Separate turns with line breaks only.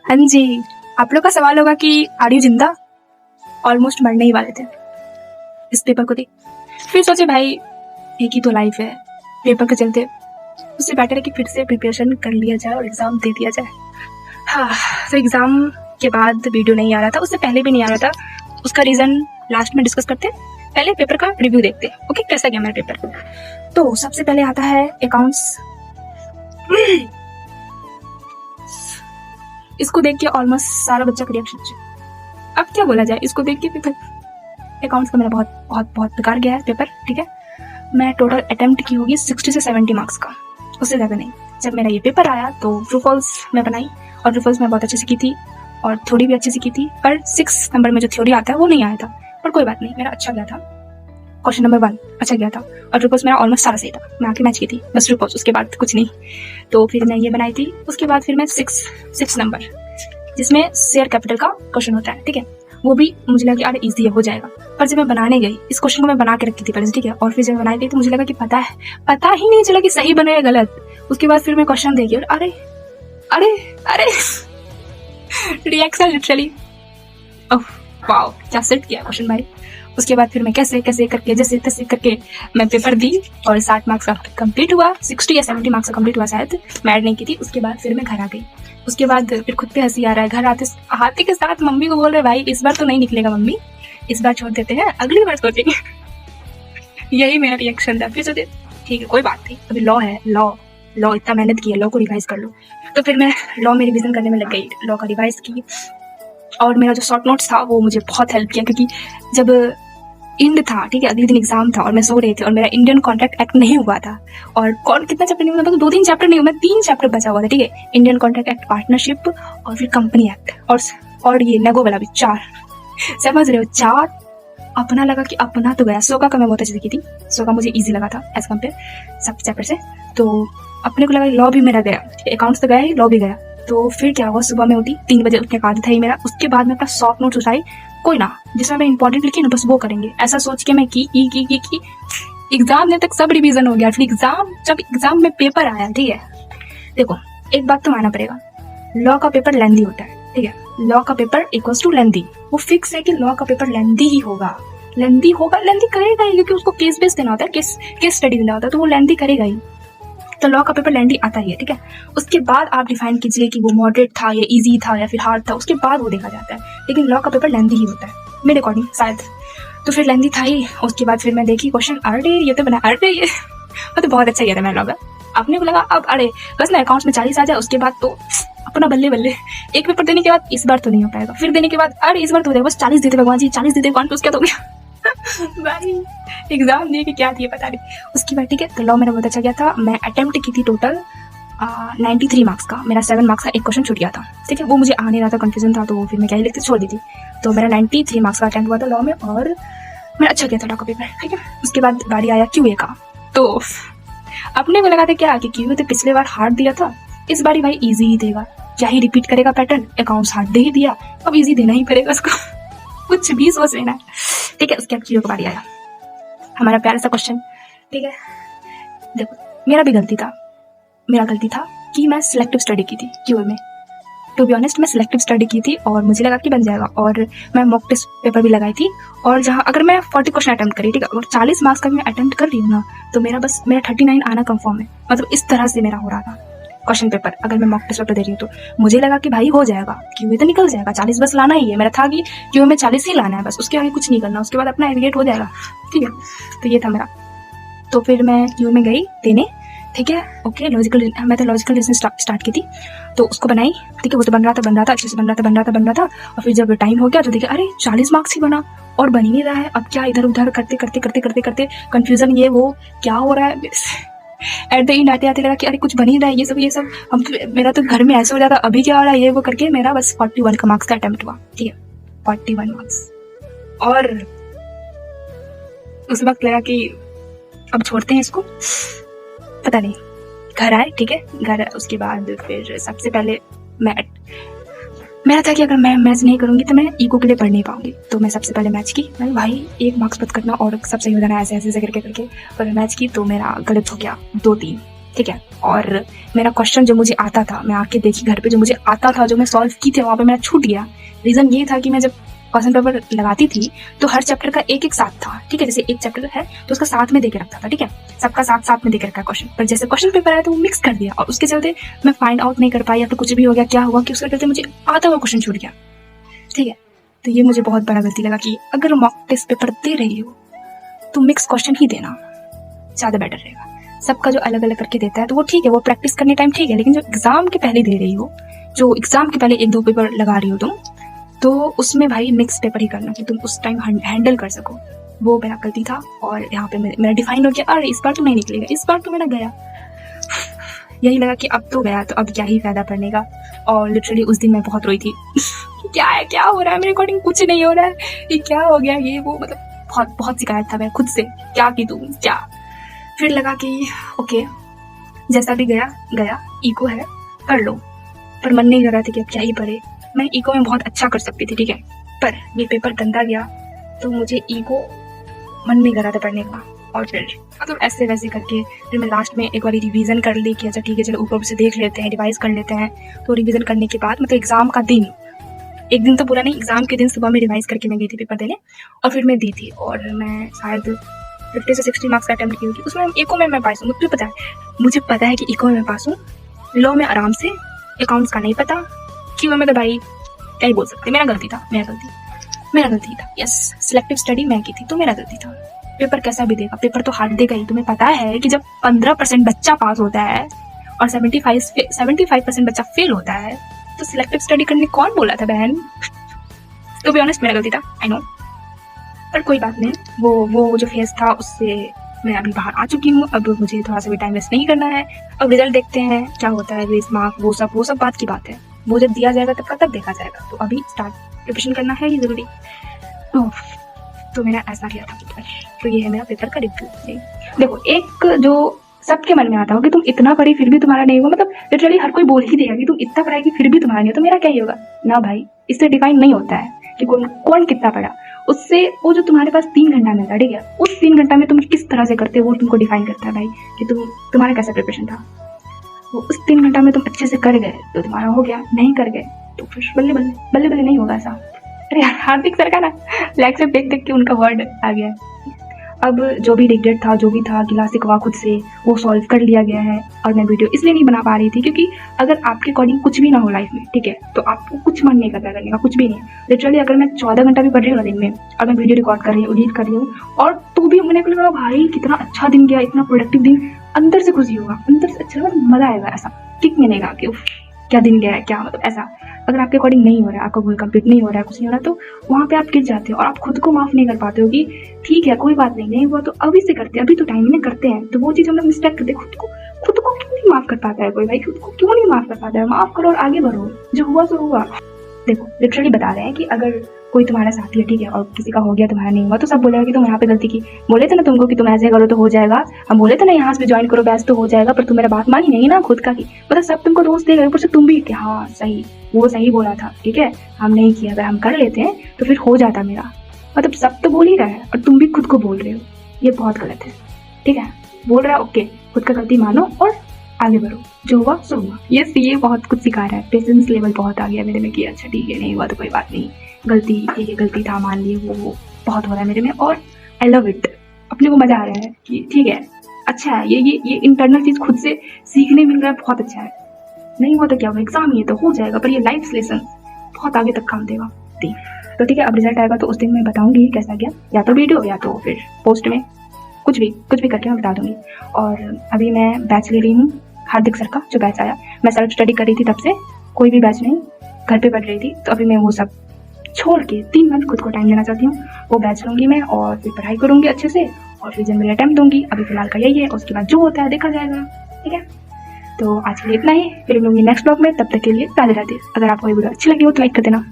हाँ जी, आप लोग का सवाल होगा कि आर यू जिंदा? ऑलमोस्ट मरने ही वाले थे इस पेपर को देख। फिर सोचे भाई एक ही तो लाइफ है, पेपर के चलते उससे बेटर है कि फिर से प्रिपरेशन कर लिया जाए और एग्ज़ाम दे दिया जाए। हाँ, तो एग्ज़ाम के बाद वीडियो नहीं आ रहा था, उससे पहले भी नहीं आ रहा था। उसका रीज़न लास्ट में डिस्कस करते हैं। पहले पेपर का रिव्यू देखते हैं। ओके, कैसा गया मेरा पेपर? तो सबसे पहले आता है अकाउंट्स। इसको देख के ऑलमोस्ट सारा बच्चा का रिएक्शन। अब क्या बोला जाए, इसको देख के पेपर अकाउंट्स का मेरा बहुत बहुत बहुत बेकार गया है पेपर। ठीक है, मैं टोटल अटेम्प्ट की होगी 60 से 70 मार्क्स का, उससे ज़्यादा नहीं। जब मेरा ये पेपर आया तो ट्रू फॉल्स मैं बनाई और ट्रू फॉल्स मैं बहुत अच्छे से की थी और थोड़ी भी अच्छे से की थी, पर 6 नंबर में जो थ्योरी आता है वो नहीं आया था। पर कोई बात नहीं, मेरा अच्छा गया था। क्वेश्चन नंबर 1 अच्छा गया था और ट्रू फॉल्स मेरा ऑलमोस्ट सारा सही था। मैं आके मैच की थी बस ट्रू फॉल्स, उसके बाद कुछ नहीं। तो फिर मैं ये बनाई थी। उसके बाद फिर मैं 6 नंबर जिसमें शेयर कैपिटल का क्वेश्चन होता है, ठीक है, वो भी मुझे लगा कि अरे ईजी है, हो जाएगा। पर जब मैं बनाने गई, इस क्वेश्चन को मैं बना के रखी थी पहले से, ठीक है, और फिर जब बनाई गई तो मुझे लगा कि पता ही नहीं चला कि सही बने या गलत। उसके बाद फिर मैं क्वेश्चन देखी और अरे अरे अरे रिएक्शन लिटरली वाओ, क्या सेट किया क्वेश्चन भाई। उसके बाद फिर मैं कैसे कैसे करके जैसे तैसे करके मैं पेपर दी और 60 मार्क्स का कंप्लीट हुआ, 60 या 70 मार्क्स का कंप्लीट हुआ शायद, मैं ऐड नहीं की थी। उसके बाद फिर मैं घर आ गई। उसके बाद फिर खुद पे हंसी आ रहा है। घर आते के साथ मम्मी को बोल रहे भाई इस बार तो नहीं निकलेगा मम्मी, इस बार छोड़ देते हैं, अगली बार सोचेंगे। यही मेरा रिएक्शन था। फिर सोचे ठीक है कोई बात नहीं, अभी लॉ है, लॉ इतना मेहनत की है, लॉ को रिवाइज कर लो। तो फिर मैं लॉ में रिविजन करने में लग गई, लॉ का रिवाइज की। और मेरा जो शॉर्ट नोट्स था वो मुझे बहुत हेल्प किया, क्योंकि जब इंड था, ठीक है, अगले दिन एग्जाम था और मैं सो रही थी और मेरा इंडियन कॉन्ट्रैक्ट एक्ट नहीं हुआ था। और कौन कितना चैप्टर नहीं हुआ था, 2-3 चैप्टर नहीं हुआ, 3 चैप्टर बचा हुआ था, ठीक है, इंडियन कॉन्ट्रैक्ट एक्ट, पार्टनरशिप और फिर कंपनी एक्ट और ये नेगो वाला भी 4। समझ रहे हो, 4 अपना लगा कि अपना तो गया। सोका का मैं बहुत अच्छे से की थी, सोका मुझे इजी लगा था एज कम्पेयर सब चैप्टर से। तो अपने को लगा लॉ भी मेरा गया, अकाउंट्स तो गया ही, लॉ भी गया। तो फिर क्या हुआ, सुबह में उठी 3 बजे उठने का आदत है मेरा। उसके बाद मैं अपना शॉर्ट नोट्स उठाई, कोई ना जिसमें मैं इंपॉर्टेंट लिखी ना बस वो करेंगे, ऐसा सोच के मैं की एग्जाम दिन तक सब रिवीजन हो गया। फिर जब एग्जाम में पेपर आया, ठीक है, देखो एक बात तो मानना पड़ेगा, लॉ का पेपर लेंदी होता है, ठीक है, लॉ का पेपर इक्वल्स टू लेंदी, वो फिक्स है कि लॉ का पेपर लेंदी ही होगा, लेंदी करेगा ही, क्योंकि उसको केस बेस देना होता है, केस स्टडी देना होता है, तो वो लेंदी करेगा ही। तो लॉ का पेपर लेंदी आता ही है, ठीक है। उसके बाद आप डिफाइन कीजिए कि वो मॉडरेट था या इजी था या फिर हार्ड था, उसके बाद वो देखा जाता है, लेकिन लॉ का पेपर लेंदी ही होता है मेरे अकॉर्डिंग शायद। तो फिर लेंदी था ही। उसके बाद फिर मैं देखी क्वेश्चन, अरे ये तो बना, अरे ये तो बहुत अच्छा गया था मेरा लॉ का। अपने को लगा अब अरे बस ना अकाउंट्स में 40 आ जाए, उसके बाद तो अपना बल्ले बल्ले। एक पेपर देने के बाद इस बार तो नहीं हो पाएगा, फिर देने के बाद अरे इस बार तो हो जाएगा, बस 40 देते भगवान जी, 40 देते भगवान, तो उसका तो हो गया। भाई एग्जाम दिए कि क्या थी पता नहीं। उसके बाद ठीक है, तो लॉ मेरा बहुत अच्छा गया था। मैं अटेम्प्ट की थी टोटल 93 मार्क्स का, मेरा 7 मार्क्स का एक क्वेश्चन छूट गया था, ठीक है, वो मुझे आ नहीं रहा था, कंफ्यूजन था, तो फिर मैं क्या ही लिखते छोड़ दी थी। तो मेरा 93 मार्क्स का अटेम्प्ट हुआ था लॉ में और मेरा अच्छा गया था लॉ का पेपर, ठीक है। उसके बाद बारी आया क्यूए का। तो अपने को लगा था क्या कि क्यूए तो पिछले बार हार्ड दिया था, इस बारी भाई इजी ही देगा, क्या ही रिपीट करेगा पैटर्न, अकाउंट्स हार्ड दे ही दिया, अब इजी देना ही पड़ेगा उसको। कुछ भी सोच लेना, ठीक है। उसके बाद क्यूए का बारी आया, हमारा प्यारा सा क्वेश्चन, ठीक है। देखो मेरा गलती था कि मैं सिलेक्टिव स्टडी की थी क्यूए में। टू बी ऑनेस्ट मैं सिलेक्टिव स्टडी की थी और मुझे लगा कि बन जाएगा, और मैं मॉक टेस्ट पेपर भी लगाई थी। और जहाँ अगर मैं 40 क्वेश्चन अटेम्प्ट करी, ठीक है, और 40 मार्क्स का भी मैं अटेम्प्ट कर रही हूँ ना, तो मेरा 39 आना कंफर्म है। मतलब इस तरह से मेरा हो रहा था क्वेश्चन पेपर, अगर मैं मॉक टेस्ट पेपर दे रही हूँ तो मुझे लगा कि भाई हो जाएगा, क्यूए तो निकल जाएगा, 40 बस लाना ही है। मेरा था कि क्यूए में 40 ही लाना है बस, उसके आगे कुछ नहीं करना, उसके बाद अपना एविगेट हो जाएगा, ठीक है। तो ये था मेरा। तो फिर मैं क्यूए में गई देने, ठीक है, ओके। मैं तो लॉजिकल रीजनिंग स्टार्ट की थी, तो उसको बनाई, ठीक है, वो तो बन रहा था, अच्छे से बन रहा था। और फिर जब टाइम हो गया तो देखा अरे 40 मार्क्स ही बना और बन ही नहीं रहा है। अब क्या इधर उधर करते कंफ्यूजन, ये वो क्या हो रहा है। एट द एंड आते लगा कि अरे कुछ बन ही रहा है, ये सब हम तो, मेरा तो घर में ऐसे हो जाता, अभी क्या हो रहा है ये वो करके मेरा बस 41 का मार्क्स का अटेम्प्ट हुआ, ठीक है, 41 मार्क्स। और उस वक्त लगा कि अब छोड़ते हैं इसको, पता नहीं। घर आए, ठीक है, घर उसके बाद फिर सबसे पहले मेरा था कि अगर मैं मैच नहीं करूंगी तो मैं ईको के लिए पढ़ नहीं पाऊंगी, तो मैं सबसे पहले मैच की। मैं भाई 1 मार्क्स मत करना और सब सही हो जाना, ऐसे करके पर मैच की तो मेरा गलत हो गया 2-3, ठीक है। और मेरा क्वेश्चन जो मुझे आता था, मैं आके देखी घर पे, जो मुझे आता था, जो मैं सॉल्व की थी, वहाँ पे मेरा छूट गया। रीज़न ये था कि मैं जब क्वेश्चन पेपर लगाती थी तो हर चैप्टर का एक एक साथ था, ठीक है। जैसे एक चैप्टर है तो उसका साथ में दे के रखता था, ठीक है, सबका साथ साथ में दे के रखा क्वेश्चन, पर जैसे क्वेश्चन पेपर आया तो वो मिक्स कर दिया, और उसके चलते मैं फाइंड आउट नहीं कर पाई, या तो कुछ भी हो गया, क्या हुआ कि उसके चलते मुझे आता हुआ क्वेश्चन छूट गया, ठीक है। तो ये मुझे बहुत बड़ा गलती लगा कि अगर मॉक टेस्ट पेपर दे रही हो तो मिक्स क्वेश्चन ही देना ज़्यादा बेटर रहेगा। सबका जो अलग अलग करके देता है तो वो ठीक है, वो प्रैक्टिस करने टाइम ठीक है, लेकिन जो एग्जाम के पहले दे रही हो, जो एग्जाम के पहले 1-2 पेपर लगा रही हो तुम, तो उसमें भाई मिक्स पेपर ही करना कि तुम उस टाइम हैंडल कर सको। वो मेरा गलती था, और यहाँ पे मेरा डिफाइन हो गया, अरे इस बार तो नहीं निकलेगा, इस बार तो मेरा गया। यही लगा कि अब तो गया, तो अब क्या ही फायदा पड़ने का। और लिटरली उस दिन मैं बहुत रोई थी क्या है, क्या हो रहा है मेरे अकॉर्डिंग, कुछ नहीं हो रहा है, ये क्या हो गया, ये वो, मतलब बहुत बहुत शिकायत था मैं खुद से, क्या की तू क्या। फिर लगा कि ओके, जैसा भी गया गया, ईगो है, कर लो। पर मन नहीं कर रहा था कि अब क्या ही पढ़े। मैं ईगो में बहुत अच्छा कर सकती थी, ठीक है, पर ये पेपर गंदा गया तो मुझे ईगो मन नहीं कर रहा था पढ़ने का। और फिर मतलब ऐसे वैसे करके फिर मैं लास्ट में एक बार रिवीजन कर ली कि अच्छा ठीक है, चलो ऊपर से देख लेते हैं, रिवाइज कर लेते हैं। तो रिवीजन करने के बाद मतलब एग्जाम का दिन, एक दिन तो पूरा नहीं, एग्जाम के दिन सुबह में रिवाइज करके मैं गई थी पेपर देने, और फिर मैं दी थी, और मैं शायद 50 से 60 मार्क्स का अटेम्प्ट की थी। उसमें इको में मैं पास हूँ, मुझे पता है कि इको में मैं पास हूँ। लॉ में आराम से, अकाउंट्स का नहीं पता, क्यों में तो भाई क्या ही बोल सकते, मेरा गलती था। यस, सिलेक्टिव स्टडी मैं की थी तो मेरा गलती था। पेपर कैसा भी देगा, पेपर तो हार्ड देगा ही। तुम्हें पता है कि जब 15% बच्चा पास होता है और 75% बच्चा फेल होता है, तो सिलेक्टिव स्टडी करने कौन बोला था बहन। तो बी ऑनेस्ट मेरा गलती था, आई नो, पर कोई बात नहीं। वो जो फेज था उससे मैं अभी बाहर आ चुकी हूँ। अब मुझे थोड़ा सा भी टाइम वेस्ट नहीं करना है। अब रिजल्ट देखते हैं क्या होता है, ग्रेस मार्क, वो सब बात की बात है। वो जब दिया जाएगा तब का तब देखा जाएगा। तो अभी स्टार्ट प्रिपरेशन करना है, ये जरूरी। तो मेरा ऐसा गया था पेपर। तो ये है मेरा पेपर का रिव्यू। देखो, एक जो सबके मन में आता हो कि तुम इतना पढ़ी फिर भी तुम्हारा नहीं हुआ, मतलब लिटरली हर कोई बोल ही देगा कि तुम इतना पढ़ाई फिर भी तुम्हारा नहीं हो, तो मेरा क्या ही होगा ना भाई। इससे डिफाइन नहीं होता है कि कौन कितना पढ़ा। उससे वो जो तुम्हारे पास 3 घंटा मिलता है, ठीक है, उस 3 घंटा में तुम किस तरह से करते हो वो तुमको डिफाइन करता है भाई, कि तुम्हारा कैसा प्रिपरेशन था। वो उस 3 घंटा में तुम अच्छे से कर गए तो तुम्हारा हो गया, नहीं कर गए तो फिर बल्ले बल्ले नहीं होगा ऐसा। अरे हार्दिक सर का ना लाइक से देख के उनका वर्ड आ गया। अब जो भी रिग्रेट था, जो भी था, गिला शिकवा खुद से, वो सॉल्व कर लिया गया है। और मैं वीडियो इसलिए नहीं बना पा रही थी क्योंकि अगर आपके अकॉर्डिंग कुछ भी ना हो लाइफ में, ठीक है, तो आपको कुछ मन नहीं करता करने का, कुछ भी नहीं। लिटरली अगर मैं 14 घंटा भी पढ़ रही हूँ ना दिन में, और मैं वीडियो रिकॉर्ड कर रही हूँ, एडिट कर रही हूँ, और तो भी मैंने लगा भाई कितना अच्छा दिन गया, इतना प्रोडक्टिव दिन, अंदर से खुशी होगा, अंदर से अच्छा लगा, मजा आएगा, ऐसा किक मिलेगा कि क्या दिन गया है, क्या मतलब ऐसा। अगर आपके अकॉर्डिंग नहीं हो रहा है, आपका गोल कंप्लीट नहीं हो रहा है, कुछ नहीं हो रहा, तो वहाँ पे आप गिर जाते हो और आप खुद को माफ नहीं कर पाते हो कि ठीक है कोई बात नहीं हुआ तो अभी से करते हैं, अभी तो टाइम में करते हैं। तो वो चीज़ हम लोग मिस्टेक करते हैं। खुद को क्यों नहीं माफ कर पाता है कोई भाई, खुद को क्यों नहीं माफ कर पाता है। माफ करो और आगे बढ़ो, जो हुआ सो हुआ। देखो लिटरली बता रहे हैं कि अगर कोई तुम्हारा साथी है, ठीक है, और किसी का हो गया तुम्हारा नहीं हुआ, तो सब बोलेगा कि तुम यहाँ पे गलती की। बोले थे ना तुमको कि तुम ऐसे करो तो हो जाएगा, हम बोले थे ना यहाँ से ज्वाइन करो बैच तो हो जाएगा, पर तुम मेरा बात मानी नहीं ना खुद का की, मतलब सब तुमको दोस्त देगा, ऊपर से तुम भी कि हाँ सही, वो सही बोला था, ठीक है, हम नहीं किया, अगर हम कर लेते हैं तो फिर हो जाता मेरा। मतलब सब तो बोल ही रहा है और तुम भी खुद को बोल रहे हो, ये बहुत गलत है, ठीक है। बोल रहा है ओके, खुद का गलती मानो और आगे बढ़ो, जो हुआ सो हुआ। ये बहुत कुछ सिखा रहा है। पेशेंस लेवल बहुत आ गया मेरे में कि अच्छा ठीक है, नहीं हुआ तो कोई बात नहीं, गलती ये गलती था, मान लिए, वो बहुत हो रहा है मेरे में। और आई लव इट, अपने को मजा आ रहा है कि ठीक है, अच्छा है, ये इंटरनल चीज खुद से सीखने मिल रहा है, बहुत अच्छा है। नहीं हुआ तो क्या हुआ, एग्जाम ही है तो हो जाएगा, पर ये लाइफ लेसन बहुत आगे तक काम देगा। तो ठीक है, अब रिजल्ट आएगा तो उस दिन मैं बताऊंगी कैसा गया, या तो वीडियो या तो फिर पोस्ट में, कुछ भी करके मैं बता दूंगी। और अभी मैं बैच ले रही हूँ हार्दिक सर का, जो बैच आया। मैं सेल्फ स्टडी कर रही थी, तब से कोई भी बैच नहीं, घर पे पढ़ रही थी, तो अभी मैं वो सब छोड़ के 3 मंथ खुद को टाइम देना चाहती हूँ। वो बैच लूंगी मैं और फिर पढ़ाई करूंगी अच्छे से, और फिर जनरल अटेम्प्ट दूंगी। अभी फिलहाल का यही है, उसके बाद जो होता है देखा जाएगा, ठीक है। तो आज के लिए इतना ही, फिर मिलूंगी नेक्स्ट ब्लॉग में, तब तक के लिए राधे राधे। अगर आपको ये वीडियो अच्छी लगी हो तो लाइक कर देना।